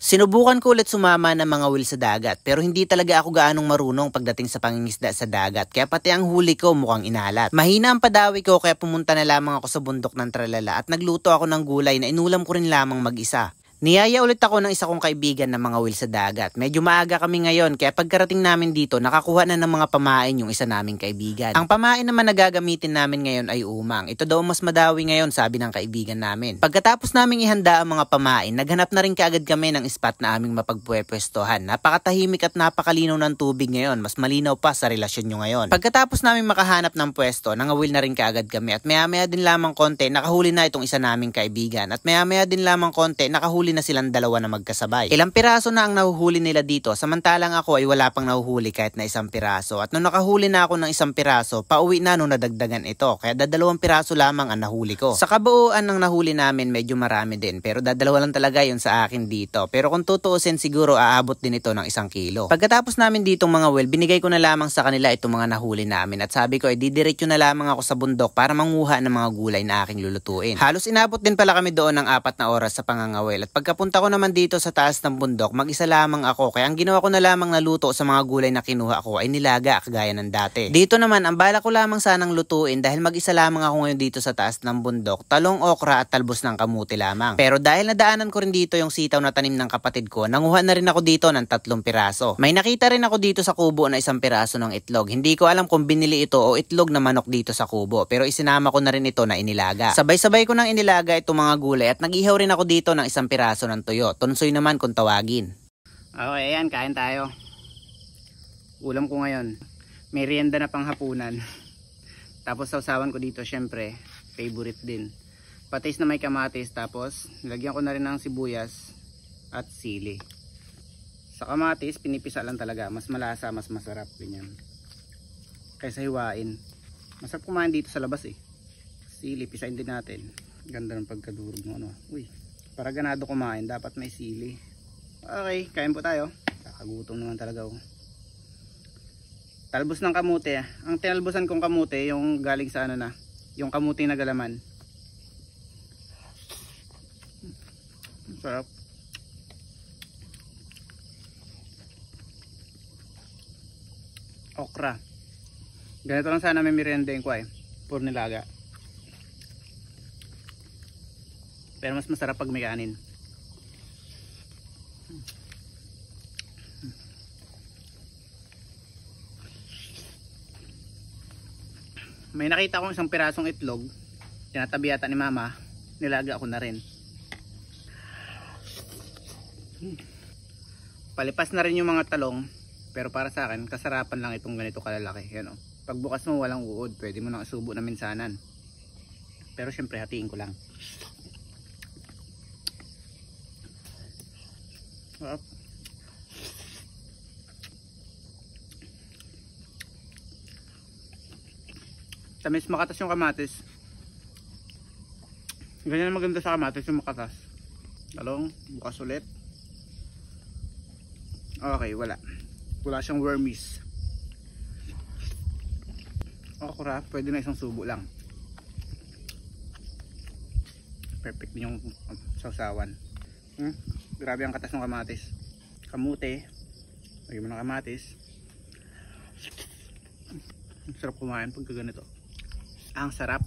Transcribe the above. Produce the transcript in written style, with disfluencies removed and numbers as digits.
Sinubukan ko ulit sumama ng mga will sa dagat pero hindi talaga ako gaanong marunong pagdating sa pangingisda sa dagat kaya pati ang huli ko mukhang inalat. Mahina ang padawi ko kaya pumunta na lamang ako sa bundok ng Tralala at nagluto ako ng gulay na inulam ko rin lamang mag-isa. Niyaya ulit ako ng isa kong kaibigan na mga will sa dagat. Medyo maaga kami ngayon kaya pagkarating namin dito nakakuha na ng mga pamain yung isa naming kaibigan. Ang pamain naman na gagamitin namin ngayon ay umang. Ito daw mas madawi ngayon sabi ng kaibigan namin. Pagkatapos naming ihanda ang mga pamain, naghanap na rin kaagad kami ng spot na aming mapagpwestohan. Napakatahimik at napakalinaw ng tubig ngayon. Mas malinaw pa sa relasyon nyo ngayon. Pagkatapos namin makahanap ng pwesto, nangawil na rin kaagad kami at maya-maya din lamang konti nakahuli na itong isa naming kaibigan at maya-maya din lamang konti nakahuli na silang dalawa na magkasabay. Ilang piraso na ang nahuhuli nila dito, samantalang ako ay wala pang nahuhuli kahit na isang piraso. At nung nakahuli na ako ng isang piraso, pauwi na nung nadagdagan ito. Kaya dadalawang piraso lamang ang nahuli ko. Sa kabuuan ng nahuli namin, medyo marami din. Pero dadalawa lang talaga yun sa akin dito. Pero kung tutuusin, siguro aabot din ito ng 1 kilo. Pagkatapos namin ditong mga well, binigay ko na lamang sa kanila itong mga nahuli namin. At sabi ko, didiretso na lamang ako sa bundok para manguha ng mga gulay na aking lulutuin. Halos inabot din pala kami doon ng 4 na oras sa pangangawil. At pagkapunta ko naman dito sa taas ng bundok, mag-isa lamang ako. Kaya ang ginawa ko na lamang na luto sa mga gulay na kinuha ko ay nilaga kagaya ng dati. Dito naman, ang bala ko lamang sanang lutuin dahil mag-isa lamang ako ngayon dito sa taas ng bundok, talong okra at talbos ng kamuti lamang. Pero dahil nadaanan ko rin dito yung sitaw na tanim ng kapatid ko, nanguha na rin ako dito ng 3 piraso. May nakita rin ako dito sa kubo na 1 piraso ng itlog. Hindi ko alam kung binili ito o itlog na manok dito sa kubo, pero isinama ko na rin ito na inilaga. Sabay-sabay ko nang inilaga itong mga gulay at nag-ihaw rin ako dito ng 1 piraso ng tuyo. Tunsoy naman kung tawagin. Okay, ayan, kain tayo. Ulam ko ngayon, merienda na panghapunan. Tapos sausawan ko dito, syempre, favorite din. Patis na may kamatis, tapos nilagyan ko na rin ng sibuyas at sili. Sa kamatis, pinipisa lang talaga. Mas malasa, mas masarap. Ganyan. Kaysa hiwain. Masarap kumain dito sa labas eh. Sili, pisain din natin. Ganda ng pagkadurog mo, ano. Uy. Para ganado kumain, dapat may sili. Okay, kain po tayo. Kakagutom naman talaga ako. Talbos ng kamote. Ang tinalbosan kong kamote, yung galing sa ano na, yung kamote na galaman. Sarap. Okra. Ganito lang sana may meriendahin ko eh. Puro nilaga. Pero mas masarap pag may kanin. May nakita akong 1 pirasong itlog. Tinatabi yata ni mama. Nilaga ako na rin. Palipas na rin yung mga talong. Pero para sa akin, kasarapan lang itong ganito kalalaki. Yan, oh. Pagbukas mo walang uod. Pwede mo nang isubo na minsanan. Pero syempre hatiin ko lang. Sarap. Tamis makatas yung kamatis. Ganyan maganda sa kamatis yung makatas. Talong, bukas ulit. Okay, wala. Wala siyang wormies. Okra, pwede na 1 subo lang. Perfect din yung sausawan. Grabe ang katas ng kamatis. Kamute. Lagyan mo ng kamatis. Sarap kumain pagka ganito. Ang sarap.